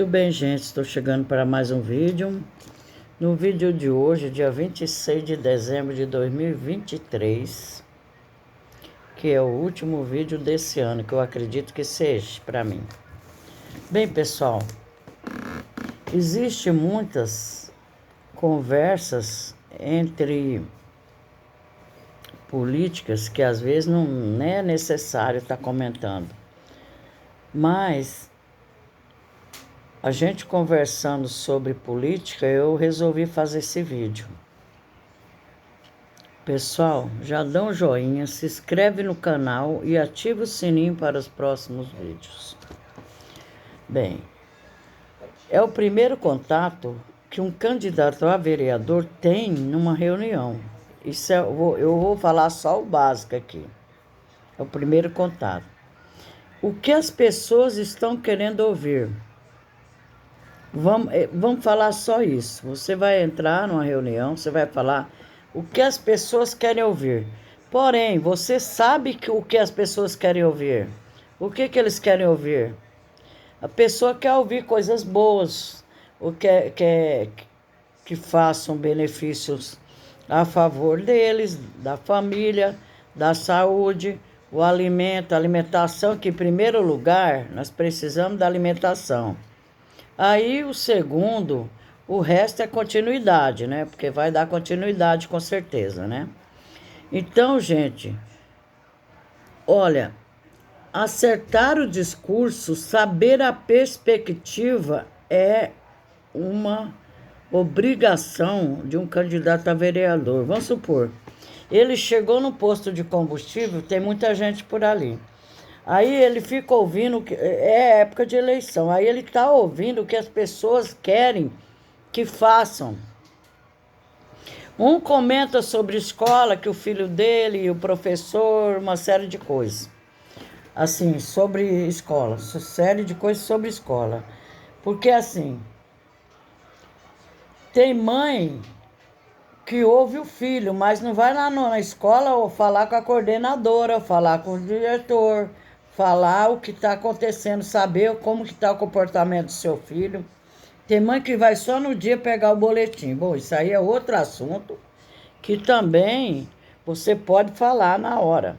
Muito bem, gente, estou chegando para mais um vídeo. No vídeo de hoje, dia 26 de dezembro de 2023, que é o último vídeo desse ano, que eu acredito que seja para mim. Bem, pessoal, existem muitas conversas entre políticas que às vezes não é necessário estar comentando, mas a gente conversando sobre política, eu resolvi fazer esse vídeo. Pessoal, já dá um joinha, se inscreve no canal e ativa o sininho para os próximos vídeos. Bem, é o primeiro contato que um candidato a vereador tem numa reunião. Isso eu vou falar só o básico aqui. É o primeiro contato. O que as pessoas estão querendo ouvir? Vamos falar só isso. Você vai entrar numa reunião, você vai falar o que as pessoas querem ouvir. Porém, você sabe o que as pessoas querem ouvir. O que eles querem ouvir? A pessoa quer ouvir coisas boas, ou que façam benefícios a favor deles, da família, da saúde, o alimento, a alimentação, que em primeiro lugar nós precisamos da alimentação. Aí o segundo, o resto é continuidade, né? Porque vai dar continuidade com certeza, né? Então, gente, olha, acertar o discurso, saber a perspectiva é uma obrigação de um candidato a vereador. Vamos supor, ele chegou no posto de combustível, tem muita gente por ali. Aí ele fica ouvindo, é época de eleição, aí ele está ouvindo o que as pessoas querem que façam. Um comenta sobre escola, que o filho dele e o professor, uma série de coisas. Assim, sobre escola, série de coisas sobre escola. Porque assim, tem mãe que ouve o filho, mas não vai lá na escola ou falar com a coordenadora, ou falar com o diretor, falar o que está acontecendo, saber como que está o comportamento do seu filho. Tem mãe que vai só no dia pegar o boletim. Bom, isso aí é outro assunto que também você pode falar na hora.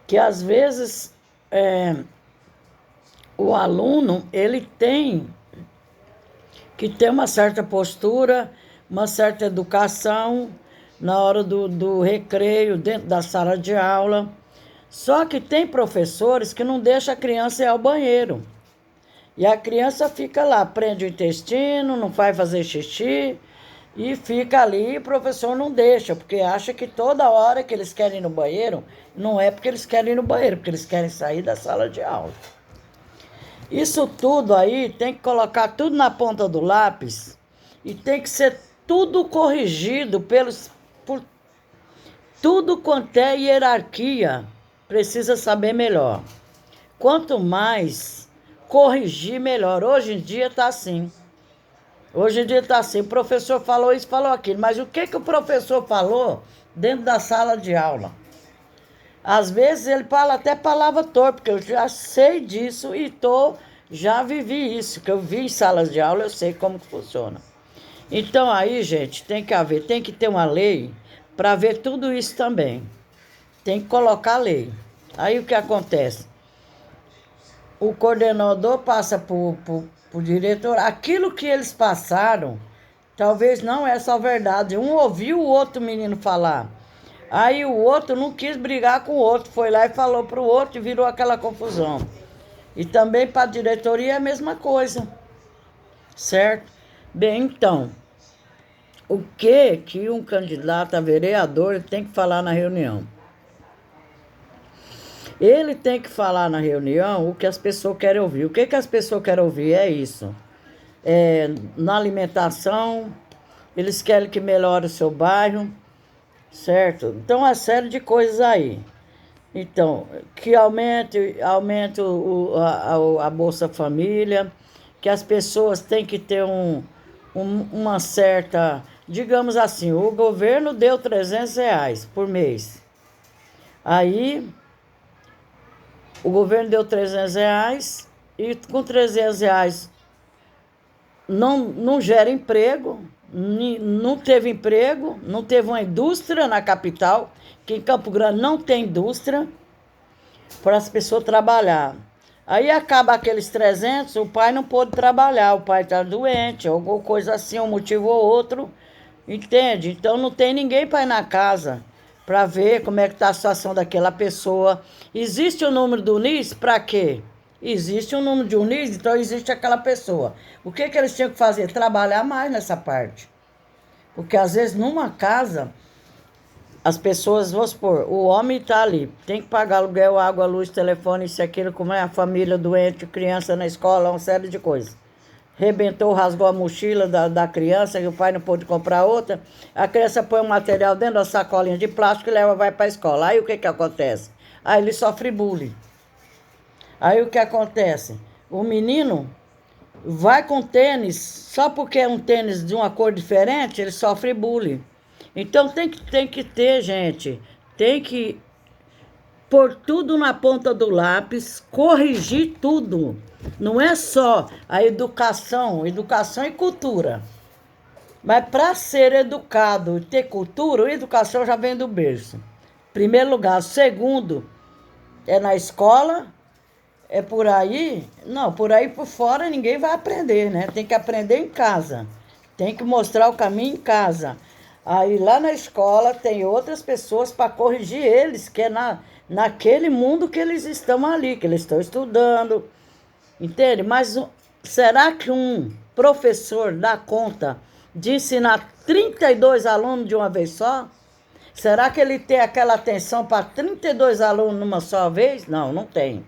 Que às vezes o aluno, ele tem que ter uma certa postura, uma certa educação na hora do recreio, dentro da sala de aula. Só que tem professores que não deixam a criança ir ao banheiro. E a criança fica lá, prende o intestino, não vai fazer xixi e fica ali e o professor não deixa, porque acha que toda hora que eles querem ir no banheiro, não é porque eles querem ir no banheiro, porque eles querem sair da sala de aula. Isso tudo aí tem que colocar tudo na ponta do lápis e tem que ser tudo corrigido por tudo quanto é hierarquia. Precisa saber melhor. Quanto mais corrigir, melhor. Hoje em dia está assim. Hoje em dia está assim. O professor falou isso, falou aquilo. Mas o que o professor falou dentro da sala de aula? Às vezes ele fala até palavra torta, porque eu já sei disso e já vivi isso, que eu vi em salas de aula, eu sei como que funciona. Então aí, gente, tem que ter uma lei para ver tudo isso também. Tem que colocar lei. Aí o que acontece? O coordenador passa para o diretor. Aquilo que eles passaram, talvez não é só verdade. Um ouviu o outro menino falar. Aí o outro não quis brigar com o outro. Foi lá e falou para o outro e virou aquela confusão. E também para a diretoria é a mesma coisa. Certo? Bem, então, o que um candidato a vereador tem que falar na reunião? Ele tem que falar na reunião o que as pessoas querem ouvir. O que as pessoas querem ouvir é isso. Na alimentação, eles querem que melhore o seu bairro, certo? Então, uma série de coisas aí. Então, que aumente a Bolsa Família, que as pessoas têm que ter uma certa... Digamos assim, o governo deu R$300 por mês. Aí... O governo deu R$300 e com R$300 não gera emprego, não teve emprego, não teve uma indústria na capital, que em Campo Grande não tem indústria para as pessoas trabalhar. Aí acaba aqueles 300, o pai não pôde trabalhar, o pai está doente, alguma coisa assim, um motivo ou outro, entende? Então não tem ninguém para ir na casa para ver como é que está a situação daquela pessoa. Existe o número do UNIS para quê? Existe um número de UNIS, então existe aquela pessoa. O que eles tinham que fazer? Trabalhar mais nessa parte. Porque às vezes numa casa, as pessoas, vamos supor, o homem está ali, tem que pagar aluguel, água, luz, telefone, isso e aquilo, como é a família doente, criança na escola, uma série de coisas. Rebentou, rasgou a mochila da criança, e o pai não pôde comprar outra. A criança põe o material dentro da sacolinha de plástico e leva, vai para a escola. Aí o que acontece? Aí ele sofre bullying. Aí o que acontece? O menino vai com tênis, só porque é um tênis de uma cor diferente, ele sofre bullying. Então tem que ter, gente, tem que pôr tudo na ponta do lápis, corrigir tudo. Não é só a educação e cultura. Mas para ser educado e ter cultura, a educação já vem do berço. Primeiro lugar. Segundo, é na escola, é por aí. Não, por aí por fora ninguém vai aprender, né? Tem que aprender em casa. Tem que mostrar o caminho em casa. Aí lá na escola tem outras pessoas para corrigir eles, que é naquele mundo que eles estão ali, que eles estão estudando. Entende? Mas será que um professor dá conta de ensinar 32 alunos de uma vez só? Será que ele tem aquela atenção para 32 alunos numa só vez? Não, não tem.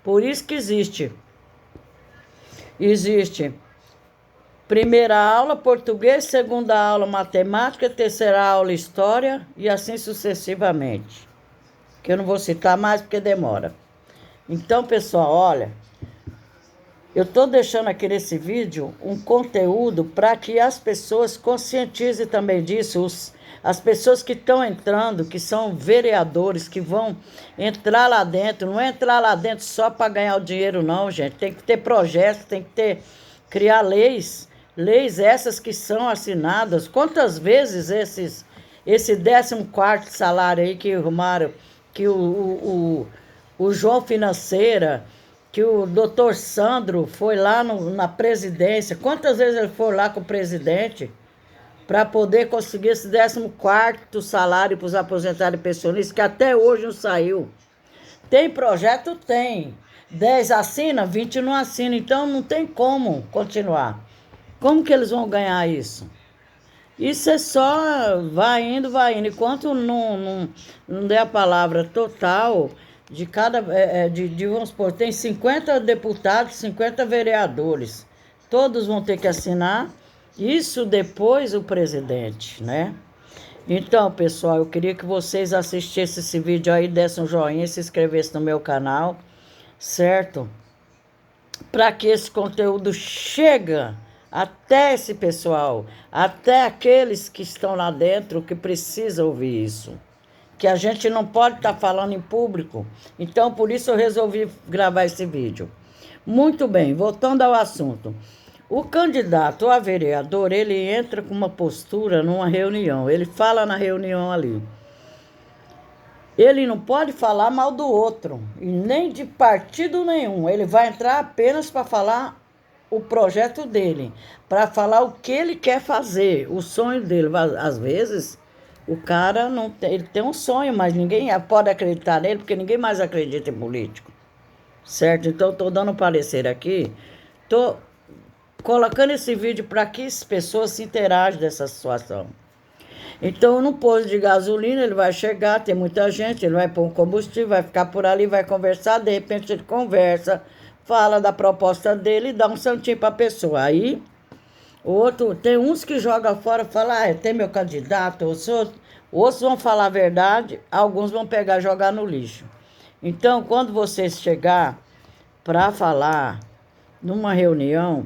Por isso que existe primeira aula português, segunda aula matemática, terceira aula história e assim sucessivamente. Que eu não vou citar mais porque demora. Então, pessoal, olha, eu estou deixando aqui nesse vídeo um conteúdo para que as pessoas conscientizem também disso. As pessoas que estão entrando, que são vereadores, que vão entrar lá dentro, não é entrar lá dentro só para ganhar o dinheiro, não, gente. Tem que ter projetos, tem que criar leis essas que são assinadas. Quantas vezes esse 14º salário aí que arrumaram, que o João Financeira, que o doutor Sandro foi lá na presidência, quantas vezes ele foi lá com o presidente para poder conseguir esse 14º salário para os aposentados e pensionistas, que até hoje não saiu. Tem projeto? Tem. 10 assina, 20 não assina, então não tem como continuar. Como que eles vão ganhar isso? Isso é só vai indo. Enquanto não der a palavra total de cada, vamos supor, tem 50 deputados, 50 vereadores. Todos vão ter que assinar. Isso depois o presidente, né? Então, pessoal, eu queria que vocês assistissem esse vídeo aí, dessem um joinha, se inscrevessem no meu canal, certo? Para que esse conteúdo chegue até esse pessoal, até aqueles que estão lá dentro que precisam ouvir isso. Que a gente não pode estar falando em público. Então, por isso eu resolvi gravar esse vídeo. Muito bem, voltando ao assunto. O candidato a vereador, ele entra com uma postura numa reunião. Ele fala na reunião ali. Ele não pode falar mal do outro, e nem de partido nenhum. Ele vai entrar apenas para falar o projeto dele, para falar o que ele quer fazer, o sonho dele. Às vezes, o cara não tem, ele tem um sonho, mas ninguém pode acreditar nele, porque ninguém mais acredita em político. Certo? Então, estou dando um parecer aqui. Estou colocando esse vídeo para que as pessoas se interajam dessa situação. Então, no posto de gasolina, ele vai chegar, tem muita gente, ele vai pôr um combustível, vai ficar por ali, vai conversar, de repente ele conversa, fala da proposta dele e dá um santinho para a pessoa. Aí, o outro, tem uns que jogam fora, falam, tem meu candidato, outros vão falar a verdade, alguns vão pegar e jogar no lixo. Então, quando você chegar para falar numa reunião,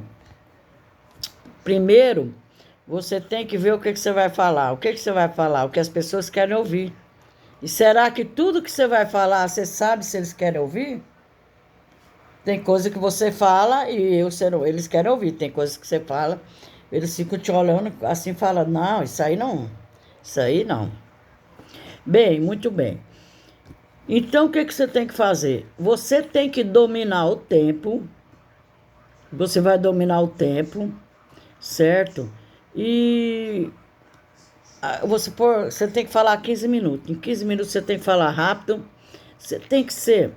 primeiro, você tem que ver o que você vai falar. O que você vai falar? O que as pessoas querem ouvir. E será que tudo que você vai falar, você sabe se eles querem ouvir? Tem coisa que você fala e eles querem ouvir. Tem coisa que você fala, eles ficam te olhando assim, fala, não, isso aí não. Isso aí não. Bem, muito bem. Então, o que que você tem que fazer? Você tem que dominar o tempo. Você vai dominar o tempo, certo? E você tem que falar 15 minutos. Em 15 minutos você tem que falar rápido. Você tem que ser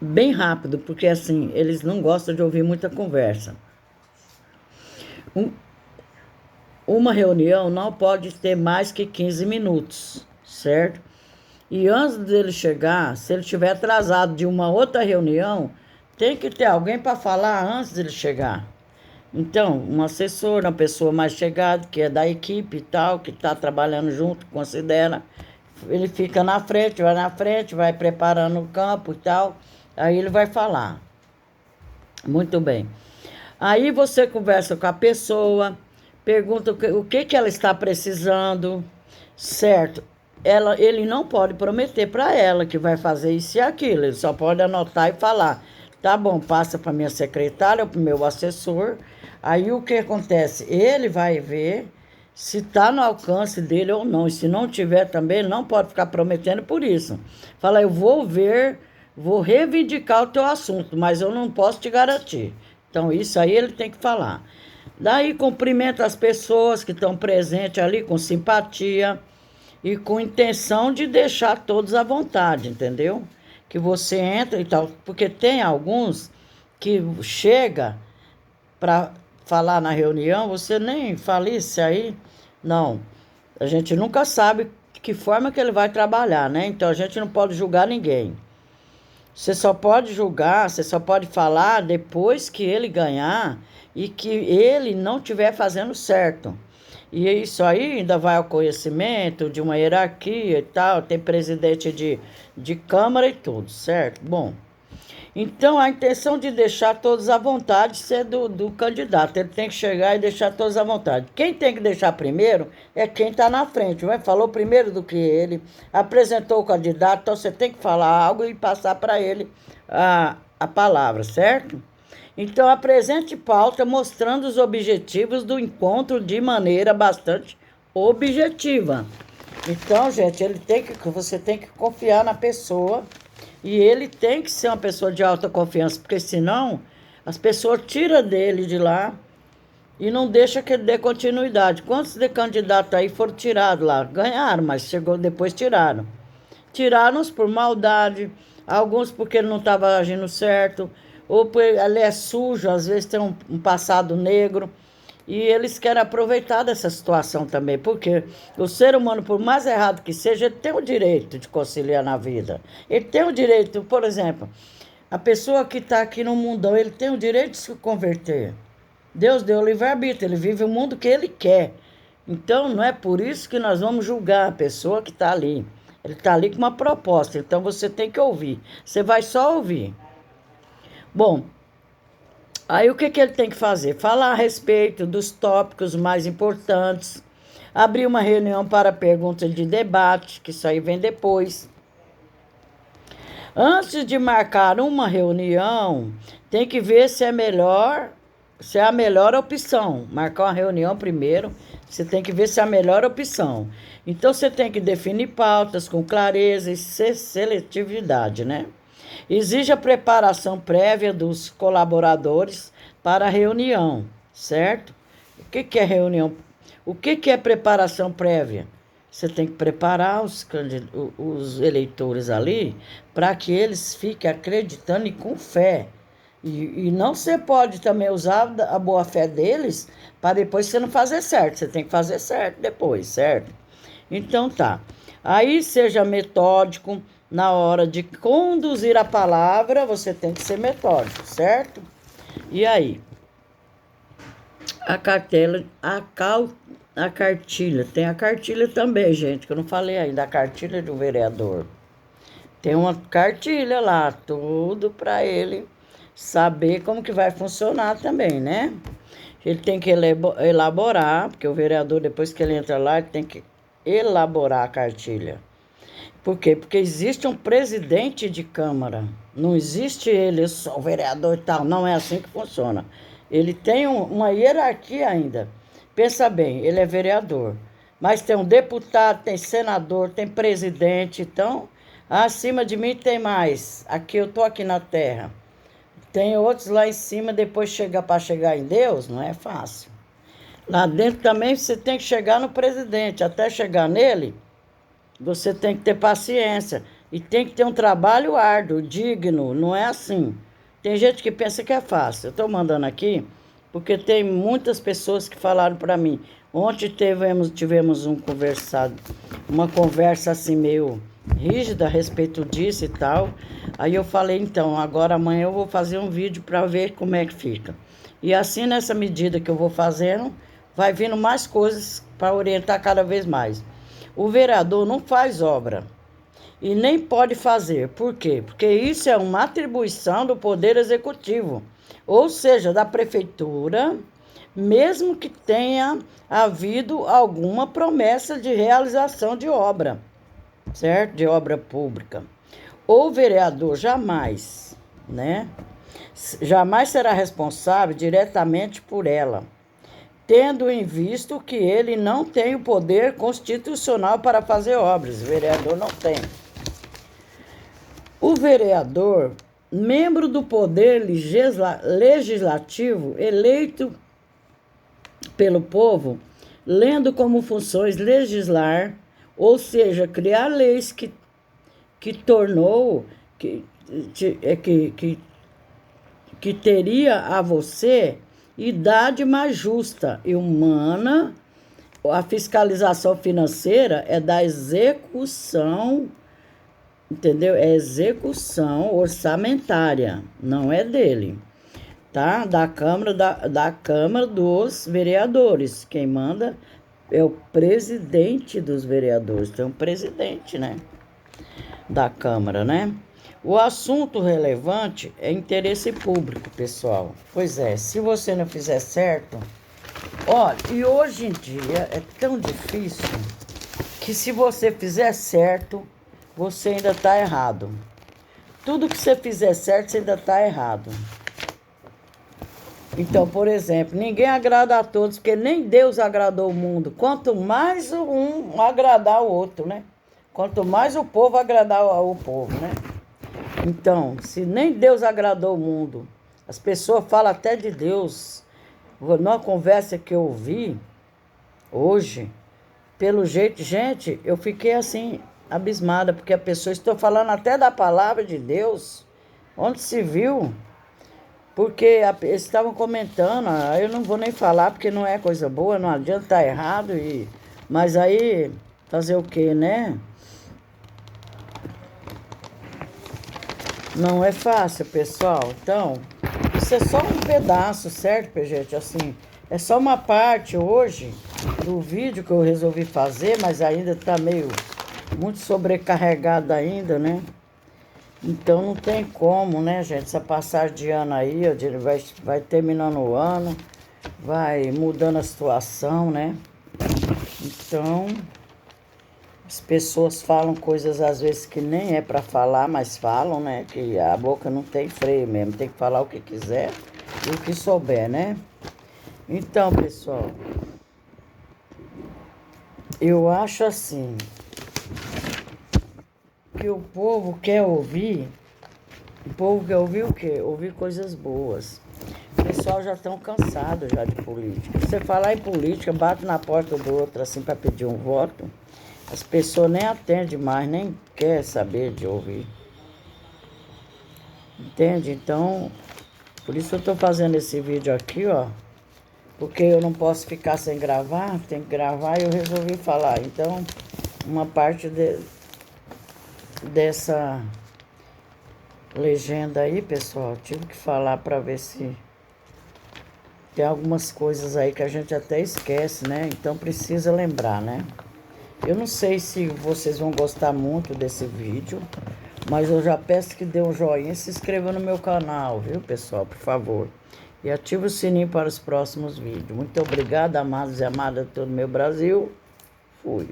bem rápido, porque assim, eles não gostam de ouvir muita conversa. Um- uma reunião não pode ter mais que 15 minutos, certo? E antes dele chegar, se ele estiver atrasado de uma outra reunião, tem que ter alguém para falar antes dele chegar. Então, um assessor, uma pessoa mais chegada, que é da equipe e tal, que está trabalhando junto, considera, ele fica na frente, vai preparando o campo e tal, aí ele vai falar. Muito bem. Aí você conversa com a pessoa, pergunta o que que ela está precisando, certo? Ele não pode prometer para ela que vai fazer isso e aquilo, ele só pode anotar e falar. Tá bom, passa para minha secretária ou para o meu assessor. Aí o que acontece? Ele vai ver se está no alcance dele ou não. E se não tiver também, ele não pode ficar prometendo por isso. Fala, eu vou ver, vou reivindicar o teu assunto, mas eu não posso te garantir. Então, isso aí ele tem que falar. Daí, cumprimenta as pessoas que estão presentes ali com simpatia e com intenção de deixar todos à vontade, entendeu? Que você entra e tal. Porque tem alguns que chega para falar na reunião, você nem fala isso aí. Não, a gente nunca sabe de que forma que ele vai trabalhar, né? Então, a gente não pode julgar ninguém. Você só pode julgar, você só pode falar depois que ele ganhar e que ele não estiver fazendo certo. E isso aí ainda vai ao conhecimento de uma hierarquia e tal, tem presidente de Câmara e tudo, certo? Bom, então a intenção de deixar todos à vontade é do candidato. Ele tem que chegar e deixar todos à vontade. Quem tem que deixar primeiro é quem está na frente. Vai? Falou primeiro do que ele, apresentou o candidato, então você tem que falar algo e passar para ele a palavra, certo? Então apresente pauta mostrando os objetivos do encontro de maneira bastante objetiva. Então, gente, você tem que confiar na pessoa e ele tem que ser uma pessoa de alta confiança, porque senão as pessoas tiram dele de lá e não deixa que ele dê continuidade. Quantos de candidatos aí foram tirados lá? Ganharam, mas chegou depois tiraram. Tiraram-os por maldade, alguns porque ele não estava agindo certo, ou porque ele é sujo, às vezes tem um passado negro. E eles querem aproveitar dessa situação também, porque o ser humano, por mais errado que seja, ele tem o direito de conciliar na vida. Ele tem o direito, por exemplo, a pessoa que está aqui no mundão, ele tem o direito de se converter. Deus deu o livre-arbítrio, ele vive o mundo que ele quer. Então, não é por isso que nós vamos julgar a pessoa que está ali. Ele está ali com uma proposta, então você tem que ouvir. Você vai só ouvir. Bom, aí o que ele tem que fazer? Falar a respeito dos tópicos mais importantes, abrir uma reunião para perguntas de debate, que isso aí vem depois. Antes de marcar uma reunião, tem que ver se é a melhor opção. Marcar uma reunião primeiro, você tem que ver se é a melhor opção. Então você tem que definir pautas com clareza e seletividade, né? Exige a preparação prévia dos colaboradores para a reunião, certo? O que é reunião? O que é preparação prévia? Você tem que preparar os eleitores ali para que eles fiquem acreditando e com fé. E não você pode também usar a boa-fé deles para depois você não fazer certo. Você tem que fazer certo depois, certo? Então tá. Aí seja metódico na hora de conduzir a palavra, você tem que ser metódico, certo? E aí? A cartilha, tem a cartilha também, gente, que eu não falei ainda, a cartilha do vereador. Tem uma cartilha lá, tudo para ele saber como que vai funcionar também, né? Ele tem que elaborar, porque o vereador, depois que ele entra lá, ele tem que elaborar a cartilha. Por quê? Porque existe um presidente de Câmara. Não existe ele, eu sou vereador e tal. Não é assim que funciona. Ele tem uma hierarquia ainda. Pensa bem, ele é vereador. Mas tem um deputado, tem senador, tem presidente. Então, acima de mim tem mais. Aqui eu tô aqui na terra. Tem outros lá em cima, depois para chegar em Deus, não é fácil. Lá dentro também você tem que chegar no presidente. Até chegar nele, você tem que ter paciência e tem que ter um trabalho árduo, digno, não é assim. Tem gente que pensa que é fácil. Eu estou mandando aqui porque tem muitas pessoas que falaram para mim. Ontem tivemos uma conversa assim meio rígida a respeito disso e tal. Aí eu falei, então, agora amanhã eu vou fazer um vídeo para ver como é que fica. E assim, nessa medida que eu vou fazendo, vai vindo mais coisas para orientar cada vez mais. O vereador não faz obra e nem pode fazer. Por quê? Porque isso é uma atribuição do Poder Executivo, ou seja, da Prefeitura, mesmo que tenha havido alguma promessa de realização de obra, certo? De obra pública. O vereador jamais, né? Jamais será responsável diretamente por ela, tendo em vista que ele não tem o poder constitucional para fazer obras. O vereador não tem. O vereador, membro do poder legislativo, eleito pelo povo, lendo como funções legislar, ou seja, criar leis que tornou, que teria a você idade mais justa e humana. A fiscalização financeira é da execução, entendeu? É execução orçamentária, não é dele, tá? Da Câmara dos Vereadores. Quem manda é o presidente dos vereadores. Tem um presidente, né? Da Câmara, né? O assunto relevante é interesse público, pessoal. Pois é, se você não fizer certo... Olha, e hoje em dia é tão difícil que se você fizer certo, você ainda está errado. Tudo que você fizer certo, você ainda está errado. Então, por exemplo, ninguém agrada a todos, porque nem Deus agradou o mundo. Quanto mais um agradar o outro, né? Quanto mais o povo agradar o povo, né? Então, se nem Deus agradou o mundo, as pessoas falam até de Deus. Numa conversa que eu ouvi hoje, pelo jeito, gente, eu fiquei assim, abismada, porque a pessoa, estou falando até da palavra de Deus, onde se viu, porque eles estavam comentando, eu não vou nem falar, porque não é coisa boa, não adianta estar errado, mas aí, fazer o quê, né? Não é fácil, pessoal. Então, isso é só um pedaço, certo, gente? Assim, é só uma parte hoje do vídeo que eu resolvi fazer, mas ainda tá muito sobrecarregado ainda, né? Então, não tem como, né, gente? Essa passagem de ano aí, vai terminando o ano, vai mudando a situação, né? Então... as pessoas falam coisas às vezes que nem é para falar, mas falam, né? Que a boca não tem freio mesmo, tem que falar o que quiser e o que souber, né? Então, pessoal, eu acho assim, que o povo quer ouvir, o quê? Ouvir coisas boas. O pessoal já estão cansado já de política. Você falar em política, bate na porta do outro assim para pedir um voto. As pessoas nem atendem mais, nem quer saber de ouvir. Entende? Então, por isso eu estou fazendo esse vídeo aqui, ó. Porque eu não posso ficar sem gravar, tem que gravar e eu resolvi falar. Então, uma parte dessa legenda aí, pessoal, tive que falar para ver se... tem algumas coisas aí que a gente até esquece, né? Então, precisa lembrar, né? Eu não sei se vocês vão gostar muito desse vídeo, mas eu já peço que dê um joinha e se inscreva no meu canal, viu, pessoal, por favor. E ative o sininho para os próximos vídeos. Muito obrigada, amados e amadas de todo o meu Brasil. Fui.